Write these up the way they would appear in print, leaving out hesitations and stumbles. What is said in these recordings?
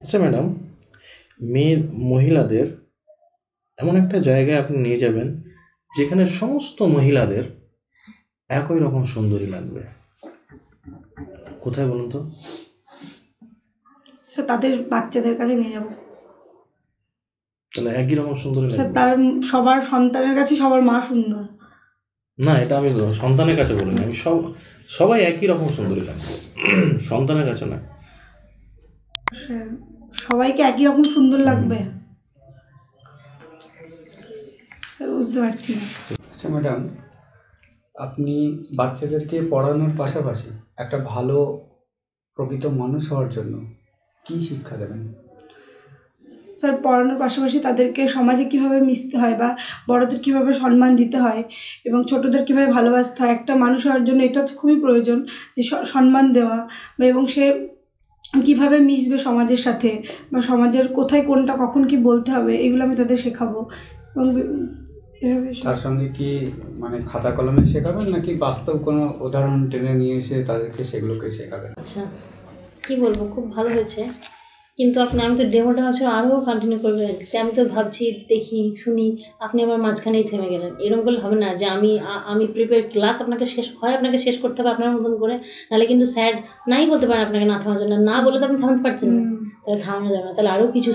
আচ্ছা ম্যাডাম, মহিলাদের এমন একটা জায়গায় আপনি নিয়ে যাবেন যেখানে সমস্ত মহিলাদের একই রকম সুন্দরী লাগবে, কোথায় বলুন তো? স্যার তাদের বাচ্চাদের কাছে নিয়ে যাবো তাহলে একই রকম সুন্দরী স্যার। লাগবে? তার সবার সন্তানের কাছে সবার মা সুন্দর না, এটা আমি সন্তানের কাছে বলিনি, আমি সবাই একই রকম সুন্দরী লাগবে, সন্তানের কাছে না। স্যার সবাইকে একই রকম সুন্দর লাগবে স্যার, বুঝতে পারছি না। আচ্ছা ম্যাডাম, আপনি বাচ্চাদেরকে পড়ানোর পাশাপাশি একটা ভালো প্রকৃত মানুষ হওয়ার জন্য কী শিক্ষা দেবেন? স্যার পড়ানোর পাশাপাশি তাদেরকে সমাজে কীভাবে মিশতে হয় বা বড়দের কীভাবে সম্মান দিতে হয় এবং ছোটদের কীভাবে ভালোবাসতে হয়, একটা মানুষ হওয়ার জন্য এটা খুবই প্রয়োজন যে সম্মান দেওয়া বা এবং সে কীভাবে মিশবে সমাজের সাথে বা সমাজের কোথায় কোনটা কখন কি বলতে হবে, এগুলো আমি তাদের শেখাবো। এবং এভাবে তার সঙ্গে কি মানে খাতা কলমে শেখাবেন নাকি বাস্তব কোনো উদাহরণ টেনে নিয়ে এসে তাদেরকে সেগুলোকে শেখাবেন? আচ্ছা, কী বলবো, খুব ভালো হয়েছে, কিন্তু আমি তো ডেমোটা হচ্ছে আরও কন্টিনিউ করবেন। আমি তো ভাবছি, দেখি শুনি, আপনি আমার মাঝখানেই থেমে গেলেন। এরকম করলে হবে না যে আমি প্রিপেয়ার ক্লাস আপনাকে আপনাকে শেষ করতে হবে আপনার মতন করে, নাহলে কিন্তু স্যার নাই বলতে পারেন আপনাকে না থামার জন্য, না বলে তো আপনি থামাতে পারছেন না, তাহলে থামানো যাবে না, তাহলে আরও কিছু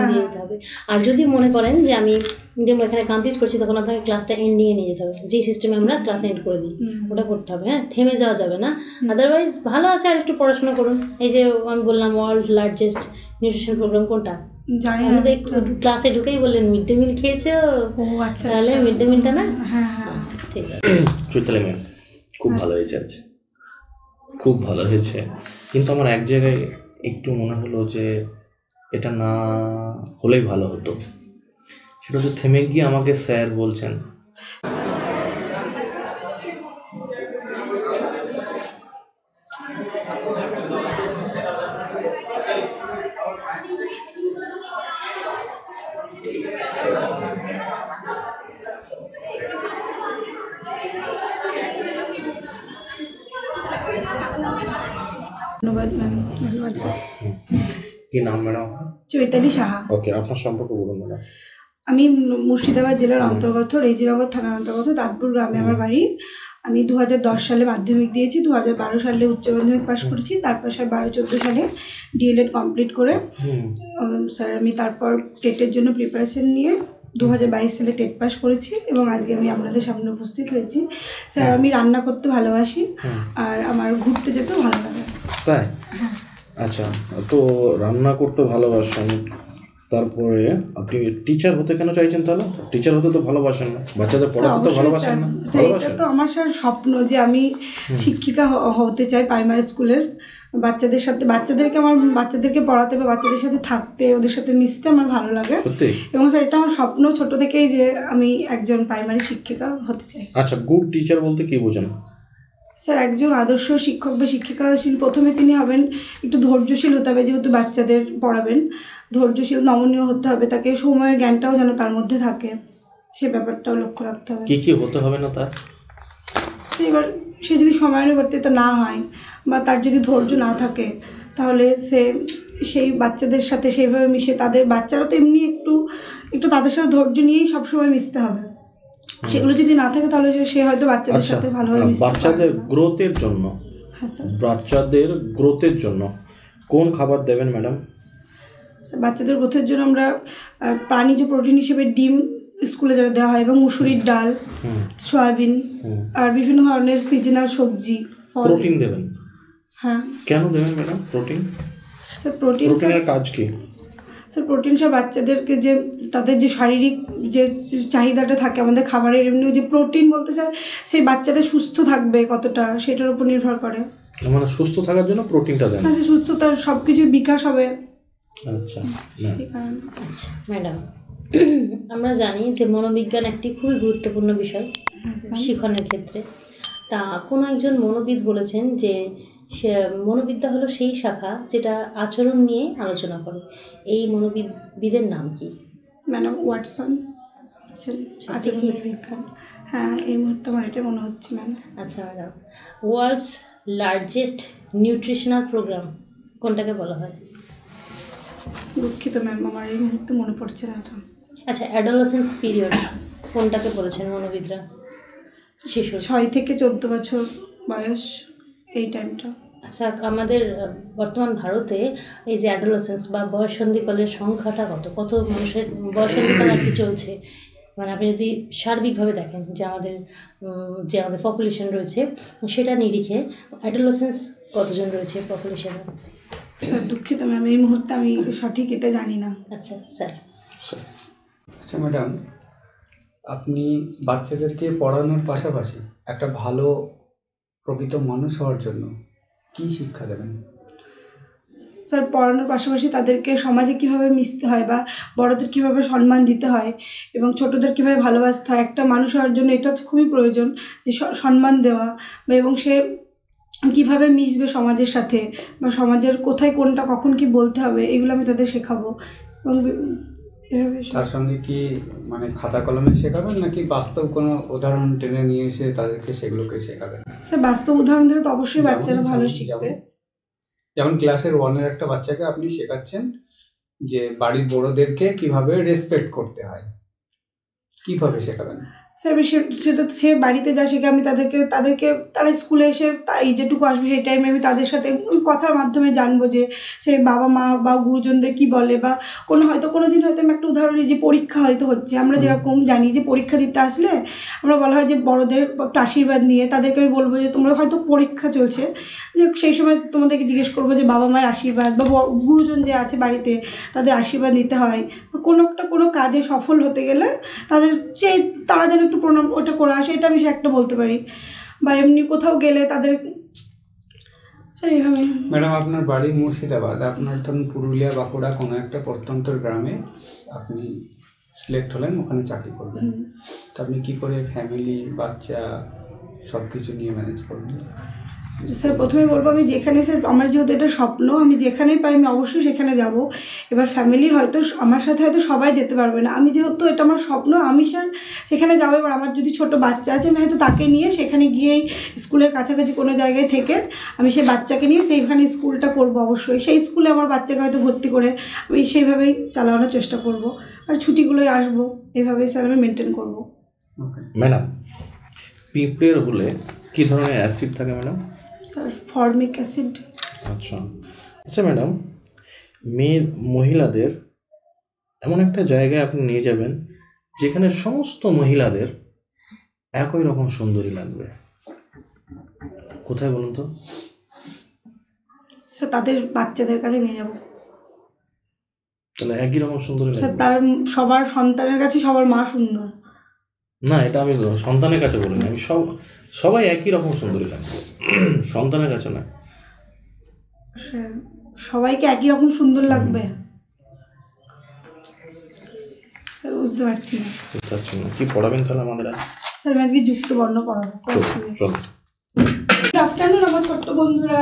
দিয়ে দিতে হবে। আর যদি মনে করেন যে আমি ডেমো এখানে কমপ্লিট করছি, তখন আপনাকে ক্লাসটা এন্ডিংয়ে নিয়ে যেতে হবে, যে সিস্টেমে আমরা ক্লাস এন্ড করে দিই, ওটা করতে হবে। হ্যাঁ, থেমে যাওয়া যাবে না, আদারওয়াইজ ভালো আছে। আর একটু পড়াশোনা করুন। এই যে আমি বললাম ওয়ার্ল্ড লার্জেস্ট নিউট্রিশন প্রোগ্রাম কোনটা জানি না, ক্লাসে ঢুকেই বললেন মিড ডে মিল খেয়েছো। ও আচ্ছা, তাহলে মিড ডে মিলটা না? হ্যাঁ হ্যাঁ, ঠিক আছে। চৈতালি ম্যাম, খুব ভালো হয়েছে, আজ খুব ভালো হয়েছে, কিন্তু আমার এক জায়গায় একটু মনে হলো যে এটা না হলেই ভালো হতো। সেটা হচ্ছে থেমে গিয়ে আমাকে স্যার বলছেন। ধন্যবাদ ম্যাম, ধন্যবাদ স্যার। কি নাম ম্যাডাম? চৈতালি সাহা। ওকে, আপনার সম্পর্কে বলুন ম্যাডাম। আমি মুর্শিদাবাদ জেলার অন্তর্গত রেজিনগর থানার অন্তর্গত দাঁতপুর গ্রামে আমার বাড়ি। আমি 2010 সালে মাধ্যমিক দিয়েছি, 2012 সালে উচ্চ মাধ্যমিক পাশ করেছি, তারপর স্যার 12-14 সালে ডিএলএড কমপ্লিট করে স্যার আমি তারপর টেটের জন্য প্রিপারেশন নিয়ে 2022 সালে টেট পাস করেছি এবং আজকে আমি আপনাদের সামনে উপস্থিত হয়েছি। স্যার আমি রান্না করতে ভালোবাসি আর আমার ঘুরতে যেতেও ভালো লাগে। তাই? আচ্ছা, তো রান্না করতে ভালোবাসেন, তারপরে আপনি টিচার হতে কেন চাইছেন? তাহলে টিচার হতে তো ভালোবাসেন না, বাচ্চাদের পড়াতে তো ভালোবাসেন না? এটা তো আমার স্যার স্বপ্ন যে আমি শিক্ষিকা হতে চাই প্রাইমারি স্কুলের। বাচ্চাদের সাথে বাচ্চাদেরকে পড়াতে বা বাচ্চাদের সাথে থাকতে, ওদের সাথে মিশতে আমার ভালো লাগে। এবং স্যার এটা আমার স্বপ্ন ছোট থেকেই যে আমি একজন প্রাইমারি শিক্ষিকা হতে চাই। আচ্ছা, গুড টিচার বলতে কি বোঝেন? স্যার একজন আদর্শ শিক্ষক বা শিক্ষিকাশীল, প্রথমে তিনি হবেন একটু ধৈর্যশীল হতে হবে, যেহেতু বাচ্চাদের পড়াবেন, ধৈর্যশীল নমনীয় হতে হবে, তাকে সময়ের জ্ঞানটাও যেন তার মধ্যে থাকে, সে ব্যাপারটাও লক্ষ্য রাখতে হবে। কী কী হতে হবে না তার? সে যদি সময়ানুবর্তিত না হয় বা তার যদি ধৈর্য না থাকে, তাহলে সেই বাচ্চাদের সাথে সেইভাবে মিশে, তাদের বাচ্চারা তো এমনি একটু তাদের সাথে ধৈর্য নিয়েই সবসময় মিশতে হবে, সেগুলো যদি না থাকে তাহলে সে হয়তো বাচ্চাদের সাথে ভালোভাবে মিশতে পারবে না। বাচ্চাদের গ্রোথের জন্য, বাচ্চাদের গ্রোথের জন্য কোন খাবার দেবেন ম্যাডাম? বাচ্চাদের গ্রোথের জন্য আমরা প্রাণীজ প্রোটিন হিসেবে ডিম স্কুলে যারা দেওয়া হয় এবং মুসুরির ডাল, সয়াবিন আর বিভিন্ন ধরনের সিজনাল সবজি, ফল। প্রোটিন দেবেন? হ্যাঁ। কেন দেবেন ম্যাডাম প্রোটিন? স্যার প্রোটিনের কাজ কি? স্যার প্রোটিন স্যার বাচ্চাদেরকে যে তাদের যে শারীরিক যে চাহিদাটা থাকে আমাদের খাবারের, এমনি যে প্রোটিন বলতে স্যার সেই বাচ্চাটা সুস্থ থাকবে কতটা, সেটার উপর নির্ভর করে। মানে সুস্থ থাকার জন্য প্রোটিনটা দেন? হ্যাঁ, সুস্থতার সব কিছুর বিকাশ হবে। আচ্ছা আচ্ছা ম্যাডাম, আমরা জানি যে মনোবিজ্ঞান একটি খুবই গুরুত্বপূর্ণ বিষয় শিক্ষণের ক্ষেত্রে। তা কোনো একজন মনোবিদ বলেছেন যে মনোবিদ্যা হলো সেই শাখা যেটা আচরণ নিয়ে আলোচনা করে। এই মনোবিদের নাম কি? ম্যাডাম ওয়াটসন আচরণের বিজ্ঞান। হ্যাঁ, এই মুহূর্তে আমার এটা মনে হচ্ছে ম্যাম। আচ্ছা madam, world's largest nutritional program কোনটাকে বলা হয়? দুঃখিত ম্যাম, আমার এই মুহূর্তে মনে পড়ছে না এটা। আচ্ছা, অ্যাডোলেসেন্স পিরিয়ড কোনটাকে বলেছেন মনোবিদরা? শিশু 6 থেকে 14 বছর বয়স, এই টাইমটা। আচ্ছা, আমাদের বর্তমান ভারতে এই যে অ্যাডোলেসেন্স বা বয়ঃসন্ধিকালের সংখ্যাটা কত মানুষের বয়ঃসন্ধিকাল আর কি চলছে? মানে আপনি যদি সার্বিকভাবে দেখেন যে আমাদের পপুলেশন রয়েছে সেটা নিরিখে অ্যাডোলেসেন্স কতজন রয়েছে পপুলেশনে? স্যার দুঃখিত ম্যাম, এই মুহূর্তে আমি সঠিক এটা জানি না। আচ্ছা স্যার। আচ্ছা ম্যাডাম, আপনি বাচ্চাদেরকে পড়ানোর পাশাপাশি একটা ভালো প্রকৃত মানুষ হওয়ার জন্য কি শিক্ষা দেবেন? স্যার পড়ানোর পাশাপাশি তাদেরকে সমাজে কীভাবে মিশতে হয় বা বড়দের কীভাবে সম্মান দিতে হয় এবং ছোটদের কীভাবে ভালোবাসতে হয়, একটা মানুষ হওয়ার জন্য এটা তো খুবই প্রয়োজন যে সম্মান দেওয়া বা এবং সে কীভাবে মিশবে সমাজের সাথে বা সমাজের কোথায় কোনটা কখন কি বলতে হবে, এগুলো আমি তাদের শেখাবো। এবং এভাবে তার সঙ্গে কি মানে খাতা কলমে শেখাবেন নাকি বাস্তব কোনো উদাহরণ টেনে নিয়ে এসে তাদেরকে সেগুলোকে শেখাবেন? স্যার বাস্তব উদাহরণ দিলে তো অবশ্যই বাচ্চারা ভালো শিখবে। যেমন ক্লাসের 1-এর একটা বাচ্চাকে আপনি শেখাচ্ছেন যে বাড়ির বড়দেরকে কিভাবে রেসপেক্ট করতে হয়, কিভাবে শেখাবেন? স্যার সেটা সে বাড়িতে যা শেখে আমি তাদেরকে তারা স্কুলে এসে তাই যেটুকু আসবে সেই টাইমে আমি তাদের সাথে কথার মাধ্যমে জানবো যে সে বাবা মা বা গুরুজনদের কী বলে, বা কোনো দিন হয়তো আমি একটা উদাহরণ দিই যে পরীক্ষা হয়তো হচ্ছে, আমরা যেরকম জানি যে পরীক্ষা দিতে আসলে আমরা বলা হয় যে বড়দের একটা আশীর্বাদ নিয়ে তাদেরকে আমি বলবো যে তোমরা হয়তো পরীক্ষা চলছে, যে সেই সময় তোমাদেরকে জিজ্ঞেস করবো যে বাবা মায়ের আশীর্বাদ বা গুরুজন যে আছে বাড়িতে তাদের আশীর্বাদ নিতে হয়। কোনো কাজে সফল হতে গেলে তারা যেন একটু প্রণাম ওটা করে আসে, এটা আমি একটা বলতে পারি। বা এমনি কোথাও গেলে তাদের এইভাবে। ম্যাডাম, আপনার বাড়ি মুর্শিদাবাদ, আপনার ধরুন পুরুলিয়া বাঁকুড়া কোনো একটা প্রত্যন্ত গ্রামে আপনি সিলেক্ট হলেন, ওখানে চাকরি করবেন, তো আপনি কী করে ফ্যামিলি বাচ্চা সব কিছু নিয়ে ম্যানেজ করবেন? স্যার প্রথমে বলবো আমি যেখানে, স্যার আমার যেহেতু এটা স্বপ্ন, আমি যেখানেই পাই আমি অবশ্যই সেখানে যাব। এবার ফ্যামিলির হয়তো আমার সাথে হয়তো সবাই যেতে পারবে না, আমি যেহেতু এটা আমার স্বপ্ন আমি স্যার সেখানে যাবো। এবার আমার যদি ছোট বাচ্চা আছে আমি হয়তো তাকে নিয়ে সেখানে গিয়েই স্কুলের কাছাকাছি কোনো জায়গায় থেকে আমি সেই বাচ্চাকে নিয়ে সেইখানে স্কুলটা করবো। অবশ্যই সেই স্কুলে আমার বাচ্চাকে হয়তো ভর্তি করে আমি সেইভাবেই চালানোর চেষ্টা করব, আর ছুটিগুলোই আসবো, এইভাবেই স্যার আমি মেনটেন করবো। ম্যাডাম, পিঁপড়ের হলে কী ধরনের অ্যাসিড থাকে ম্যাডাম? Sir formic acid. আচ্ছা ম্যাডাম, মহিলাদের এমন একটা জায়গায় আপনি নিয়ে যাবেন যেখানে সমস্ত মহিলাদের একই রকম সুন্দরী লাগবে, কোথায় বলুন তো? স্যার তাদের বাচ্চাদের কাছে নিয়ে যাব। তাহলে একই রকম সুন্দরী স্যার লাগবে? তার সবার সন্তানের কাছে সবার মা সুন্দর না, এটা আমি সন্তানের কাছে বলিনি, আমি সবাই একই রকম সুন্দরী লাগবে, সন্তানের কাছে না। সবাইকে একই রকম সুন্দর লাগবে? স্যার বুঝতে পারছি না। কি পড়াবেন তাহলে আমাদের? স্যার আমি আজকে যুক্ত বর্ণ পড়াবো। চলো। গুড আফটারনুন আমার ছোট্ট বন্ধুরা,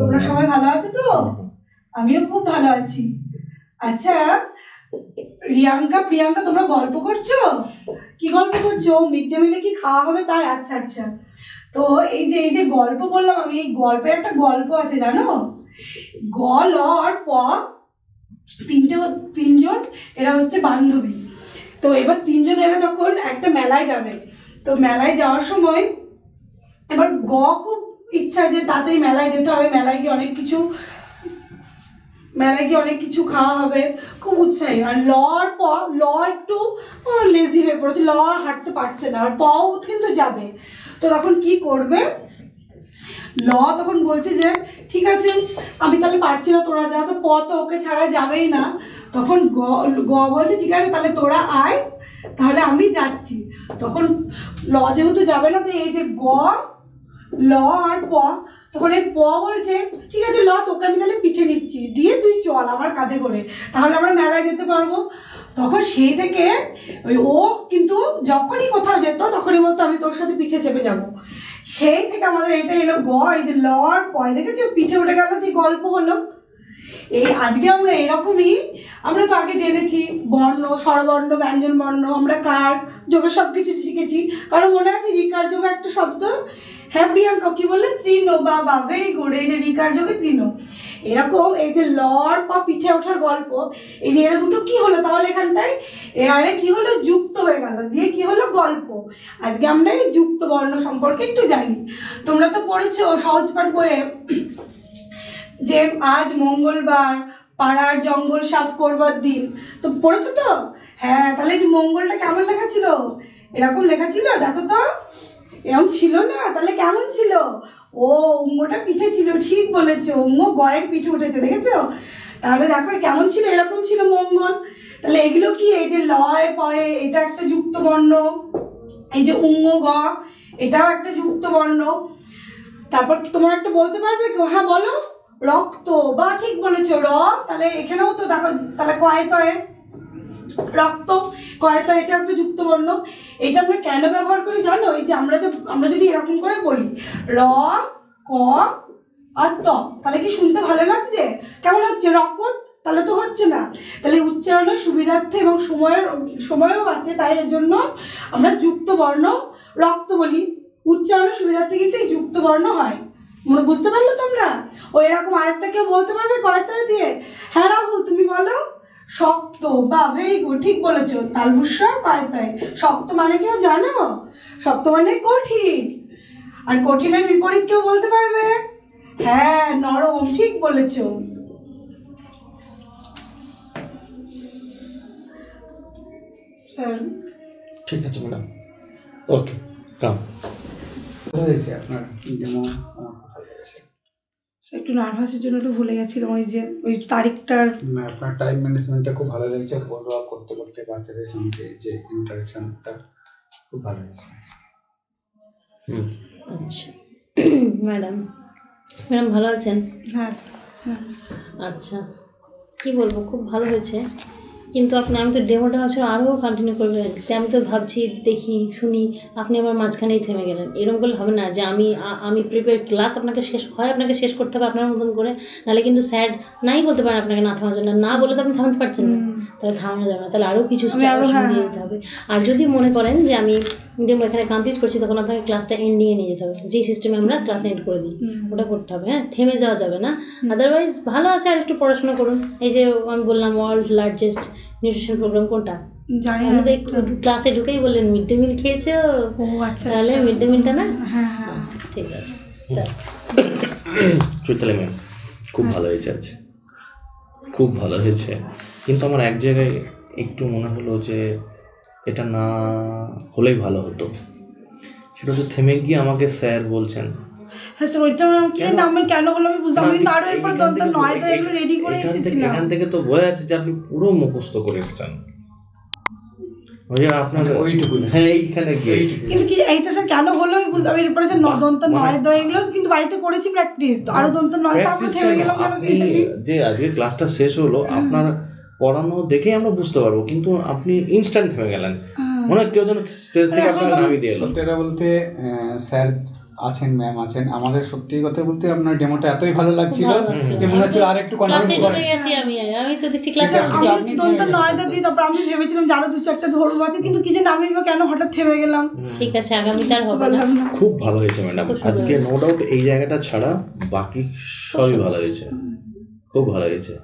তোমরা সবাই ভালো আছো তো? আমিও খুব ভালো আছি। আচ্ছা প্রিয়াঙ্কা তোমরা গল্প করছো? কি গল্প করছো? মিড ডে মিলে কি খাওয়া হবে তাই? আচ্ছা তো এই যে গল্প বললাম আমি, এই গল্পের একটা গল্প আছে জানো, গ ল আর প, তিনজন এরা হচ্ছে বান্ধবী। তো এবার তিনজন এরা যখন একটা মেলায় যাবে, তো মেলায় যাওয়ার সময় এবার খুব ইচ্ছা যে তাড়াতাড়ি মেলায় যেতে হবে, মেলায় গিয়ে অনেক কিছু খাওয়া হবে, খুব উৎসাহী। আর ল একটু লেজি হয়ে পড়েছে, ল আর হাঁটতে পারছে না, আর পও কিন্তু যাবে। তো তখন কি করবে? ল তখন বলছে যে ঠিক আছে আমি তাহলে পারছি না, তোরা যা। তো প তো ওকে ছাড়া যাবেই না, তখন গ বলছে ঠিক আছে তাহলে তোরা আয়, তাহলে আমি যাচ্ছি। তখন ল যেহেতু যাবে না, তো এই যে ল আর প, তখন এই প বলছে ঠিক আছে ল তোকে আমি তাহলে পিঠে নিচ্ছি, দিয়ে তুই চল আমার কাঁধে করে, তাহলে আমরা মেলায় যেতে পারবো। তখন সেই থেকে ও কিন্তু যখনই কোথাও যেত তখনই বলতো আমি তোর সাথে পিঠে চেপে যাবো। সেই থেকে আমাদের এটা এলো এই যে ল আর প, দেখেছো পিঠে উঠে গেল, তুই গল্প হলো। এই আজকে আমরা এরকমই, আমরা তো আগে জেনেছি বর্ণ, স্বরবর্ণ, ব্যঞ্জন বর্ণ, আমরা কার যোগে সব কিছু শিখেছি। কারণ মনে আছে রিকার যোগে একটা শব্দ, হ্যাঁ প্রিয়াঙ্কা কি বললে, তৃণ, বাবা, ভেরি গুড। এই যে রিকার যোগে তৃণ, এরকম এই যে লর বা পিঠে ওঠার গল্প, এই যে এরা দুটো কি হলো তাহলে এখানটায়, আরে কি হলো, যুক্ত হয়ে গেল, দিয়ে কি হলো, গল্প। আজকে আমরা এই যুক্ত বর্ণ সম্পর্কে একটু জানি। তোমরা তো পড়েছো সহজ পাঠ বইয়ে যে আজ মঙ্গলবার, পাড়ার জঙ্গল সাফ করবার দিন, তো পড়েছো তো? হ্যাঁ, তাহলে এই যে মঙ্গলটা কেমন লেখা ছিল, এরকম লেখা ছিল, দেখো তো এরকম ছিল না, তাহলে কেমন ছিল, ও উঙ্গটা পিঠে ছিল, ঠিক বলেছো, উঙ্গ গয়ের পিঠে উঠেছে, দেখেছো? তাহলে দেখো কেমন ছিল, এরকম ছিল মঙ্গল। তাহলে এগুলো কি, এই যে লয় পয়ে এটা একটা যুক্ত বর্ণ, এই যে উঙ্গ গ এটাও একটা যুক্ত বর্ণ। তারপর তোমরা একটা বলতে পারবে কেউ? হ্যাঁ বলো, রক্ত, বা ঠিক বলেছো র, তাহলে এখানেও তো দেখো, তাহলে কয়ে তয়ে রক্ত, কয়তো এটা একটা যুক্ত বর্ণ। এটা আমরা কেন ব্যবহার করি জানো? এই যে আমরা যদি এরকম করে বলি র, ক আর ত, তাহলে কি শুনতে ভালো লাগছে? কেমন হচ্ছে, রকত, তাহলে তো হচ্ছে না। তাহলে উচ্চারণের সুবিধার্থে এবং সময়ও বাঁচে, তাই এর জন্য আমরা যুক্ত বর্ণ রক্ত বলি। উচ্চারণের সুবিধার্থে কিন্তু এই যুক্ত বর্ণ হয়। মনে বুঝতে পারলো তোমরা? ও এরকম আরেকটা কেউ বলতে পারবে কয়তয় দিয়ে? হ্যাঁ রাহুল, তুমি বলো। শক্ত, বা ভেরি গুড, ঠিক বলেছো, তালবুস্য কয়তয়। শক্ত মানে কেউ জানো? শক্ত মানে কঠিন। আর কঠিনের বিপরীত কেউ বলতে পারবে? হ্যাঁ, নরম, ঠিক বলেছো। স্যার ঠিক আছে ম্যাডাম, ওকে কাম। হয়েছে আপনার ডেমো আমার ভালো লেগেছে। একটু নার্ভাসের জন্য একটু ভুলে গেছিলাম ওই তারিখটার। না, আপনার টাইম ম্যানেজমেন্টটা খুব ভালো লেগেছে, ফলো আপ করতে করতে বাচ্চাদের সঙ্গে যে ইন্টারেকশনটা খুব ভালো লেগেছে। আচ্ছা ম্যাডাম ভালো আছেন? হ্যাঁ। আচ্ছা, কি বলবো, খুব ভালো হয়েছে। কিন্তু আমি তো ডেমোটা ভাবছি আরও কন্টিনিউ করবেন, তাই আমি তো ভাবছি দেখি শুনি, আপনি আমার মাঝখানেই থেমে গেলেন। এরকম করলে হবে না যে আমি প্রিপেয়ার ক্লাস আপনাকে শেষ করতে হবে আপনার মতন করে, নাহলে কিন্তু স্যার নাই বলতে পারেন আপনাকে না থামার জন্য, না বলে তো আপনি থামাতে পারছেন না, তাহলে থামানো যাবে না, তাহলে আরও কিছু দিয়ে যেতে হবে। আর যদি মনে করেন যে আমি ডেমো এখানে কমপ্লিট করছি, তখন আপনাকে ক্লাসটা এন্ডিংয়ে নিয়ে যেতে হবে, যেই সিস্টেমে আমরা ক্লাস এন্ড করে দিই, ওটা করতে হবে। হ্যাঁ, থেমে যাওয়া যাবে না। আদারওয়াইজ ভালো আছে, আর একটু পড়াশোনা করুন। এই যে আমি বললাম ওয়ার্ল্ড লার্জেস্ট নিউট্রিশন প্রোগ্রাম কোনটা জানি না, ক্লাসে ঢুকেই বললেন মিড ডে মিল খেয়েছো। ও আচ্ছা, তাহলে মিড ডে মিলটা না? হ্যাঁ হ্যাঁ, ঠিক আছে স্যার। চৈতালি ম্যাম খুব ভালো হয়েছে, আজ খুব ভালো হয়েছে, কিন্তু আমার এক জায়গায় একটু মনে হলো যে এটা না হলেই ভালো হতো। সেটা হচ্ছে থেমে গিয়ে আমাকে স্যার বলছেন, হ্যাঁ স্যার, ওইটা আমার কেন হলো আমি বুঝলাম। আমি তার এরপর দন্ত নয় তো এগুলো রেডি করে এসেছিলাম। এখান থেকে তো বোঝা যাচ্ছে যে আপনি পুরো মুখস্থ করে এসেছেন। আপনার ওইটুকু, হ্যাঁ এইখানে গিয়ে কিন্তু কি এইটা স্যার কেন হলো আমি বুঝলাম। আমি এরপরে স্যার দন্ত নয় দয় এগুলো কিন্তু বাড়িতে করেছি প্র্যাকটিস, তো আরো দন্ত নয়, তারপর থেমে গেলাম কেন? যে আজকে ক্লাসটা শেষ হলো, আপনার পড়ানো দেখেই আমরা বুঝতে পারবো, কিন্তু আপনি ইনস্ট্যান্ট থেমে গেলেন, মনে হয় কেউ যেন স্টেজ থেকে আপনাকে নামিয়ে দিয়ে এলো। সত্যি কথা বলতে স্যার আছেন, ম্যাম আছেন, আমাদের সত্যি কথা বলতে আপনার ডেমোটা এতই ভালো লাগছিল যে মনে হচ্ছে আর একটু কন্টিনিউ করেন। আমি তো দেখছি ক্লাসে আমি দন্ত নয় দা দিই, তারপর আমি ভেবেছিলাম যে আরো দু চারটা ধরবো আছে, কিন্তু কি জানি আমি কেন হঠাৎ থেমে গেলাম। ঠিক আছে, আগামীকাল হবে না। খুব ভালো হয়েছে ম্যাডাম আজকে, নো ডাউট এই জায়গাটা ছাড়া বাকি সবই ভালো হয়েছে, খুব ভালো হয়েছে।